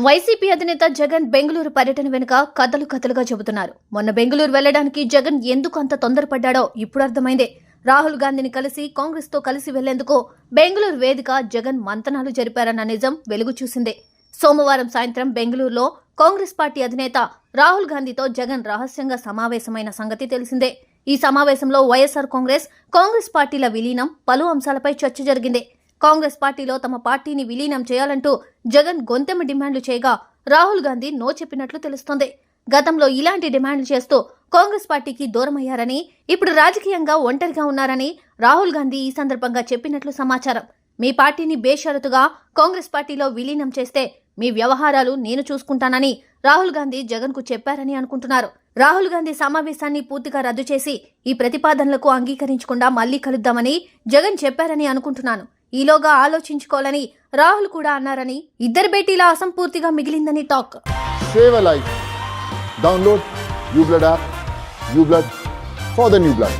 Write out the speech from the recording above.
YCP అధినేత జగన్ బెంగళూరు పర్యటన వెనుక కథలుగా చెబుతున్నారు. మొన్న బెంగళూరు వెళ్లడానికి జగన్ ఎందుకు అంత తొందరపడ్డాడో ఇప్పుడు అర్థమైందే. రాహుల్ గాంధీని కలిసి కాంగ్రెస్ తో కలిసి వెళ్లేందుకు బెంగళూరు వేదిక జగన్ మంతనాలు జరిపారన్న నిజం వెలుగు చూసిందే. సోమవారం సాయంత్రం బెంగళూరులో కాంగ్రెస్ పార్టీ అధినేత రాహుల్ గాంధీతో జగన్ రహస్యంగా సమావేశమైన సంగతి తెలిసిందే. ఈ సమావేశంలో వైఎస్ఆర్ కాంగ్రెస్ పార్టీల విలీనం, పలు అంశాలపై చర్చ జరిగింది. కాంగ్రెస్ పార్టీలో తమ పార్టీని విలీనం చేయాలంటూ జగన్ గొంతెమ్మ డిమాండ్లు చేయగా రాహుల్ గాంధీ నో చెప్పినట్లు తెలుస్తోంది. గతంలో ఇలాంటి డిమాండ్లు చేస్తూ కాంగ్రెస్ పార్టీకి దూరమయ్యారని, ఇప్పుడు రాజకీయంగా ఒంటరిగా ఉన్నారని రాహుల్ గాంధీ ఈ సందర్భంగా చెప్పినట్లు సమాచారం. మీ పార్టీని బేషరతుగా కాంగ్రెస్ పార్టీలో విలీనం చేస్తే మీ వ్యవహారాలు నేను చూసుకుంటానని రాహుల్ గాంధీ జగన్ కు చెప్పారని అనుకుంటున్నారు. రాహుల్ గాంధీ సమావేశాన్ని పూర్తిగా రద్దు చేసి ఈ ప్రతిపాదనలకు అంగీకరించకుండా మళ్లీ కలుద్దామని జగన్ చెప్పారని అనుకుంటున్నాను. ఈలోగా ఆలోచించుకోవాలని రాహుల్ కూడా అన్నారని, ఇద్దరి భేటీల అసంపూర్తిగా మిగిలిందని talk. Save a life. Download uBlood app. uBlood for the new blood.